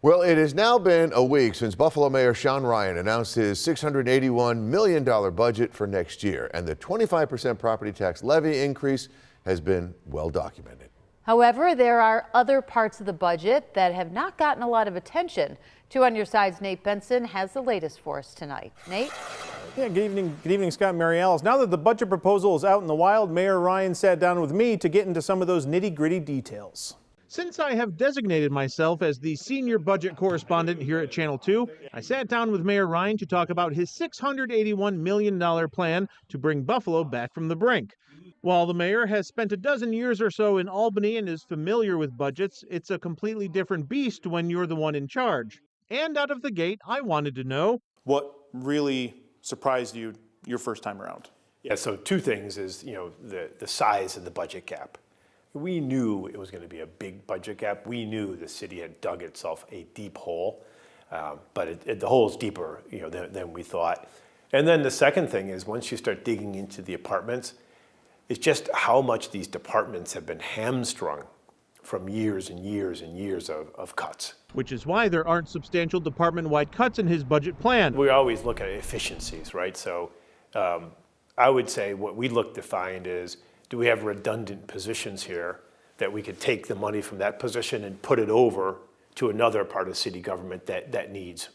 Well, it has now been a week since Buffalo Mayor Sean Ryan announced his $681 million budget for next year, and the 25% property tax levy increase has been well documented. However, there are other parts of the budget that have not gotten a lot of attention. 2 on your side's Nate Benson has the latest for us tonight. Nate? Yeah, good evening, Scott and Mary Alice. Now that the budget proposal is out in the wild, Mayor Ryan sat down with me to get into some of those nitty-gritty details. Since I have designated myself as the senior budget correspondent here at Channel 2, I sat down with Mayor Ryan to talk about his $681 million plan to bring Buffalo back from the brink. While the mayor has spent a dozen years or so in Albany and is familiar with budgets, it's a completely different beast when you're the one in charge. And out of the gate, I wanted to know, what really surprised you your first time around? Yeah, so 2 things is, the size of the budget gap. We knew it was going to be a big budget gap. We knew the city had dug itself a deep hole, but the hole is deeper, than we thought. And then the second thing is once you start digging into the apartments, it's just how much these departments have been hamstrung from years and years and years of cuts. Which is why there aren't substantial department-wide cuts in his budget plan. We always look at efficiencies, right? So I would say what we look to find is, do we have redundant positions here that we could take the money from that position and put it over to another part of city government that needs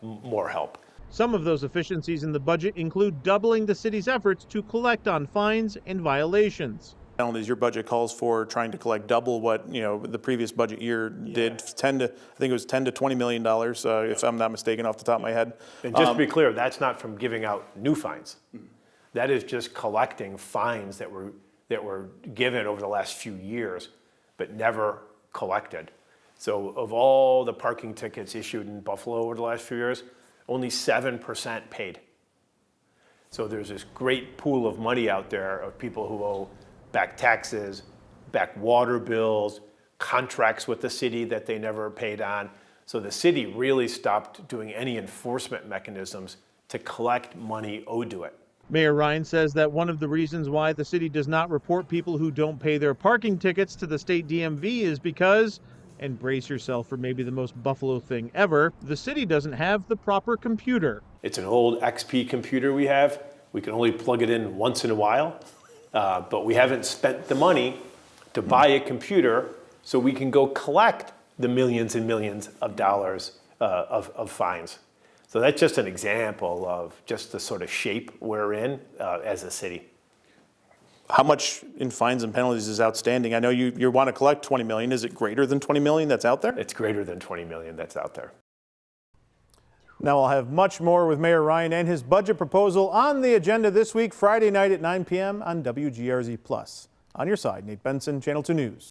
more help? Some of those efficiencies in the budget include doubling the city's efforts to collect on fines and violations. Penalties, your budget calls for trying to collect double what the previous budget year did. I think it was $10 to $20 million, if I'm not mistaken, off the top of my head. And just to be clear, that's not from giving out new fines. That is just collecting fines that were given over the last few years, but never collected. So of all the parking tickets issued in Buffalo over the last few years, only 7% paid. So there's this great pool of money out there of people who owe back taxes, back water bills, contracts with the city that they never paid on. So the city really stopped doing any enforcement mechanisms to collect money owed to it. Mayor Ryan says that one of the reasons why the city does not report people who don't pay their parking tickets to the state DMV is because, and brace yourself for maybe the most Buffalo thing ever, the city doesn't have the proper computer. It's an old XP computer we have. We can only plug it in once in a while, but we haven't spent the money to buy a computer so we can go collect the millions and millions of dollars of fines. So that's just an example of just the sort of shape we're in as a city. How much in fines and penalties is outstanding? I know you want to collect $20 million. Is it greater than $20 million that's out there? It's greater than $20 million that's out there. Now I'll have much more with Mayor Ryan and his budget proposal on the agenda this week, Friday night at 9 p.m. on WGRZ+. On your side, Nate Benson, Channel 2 News.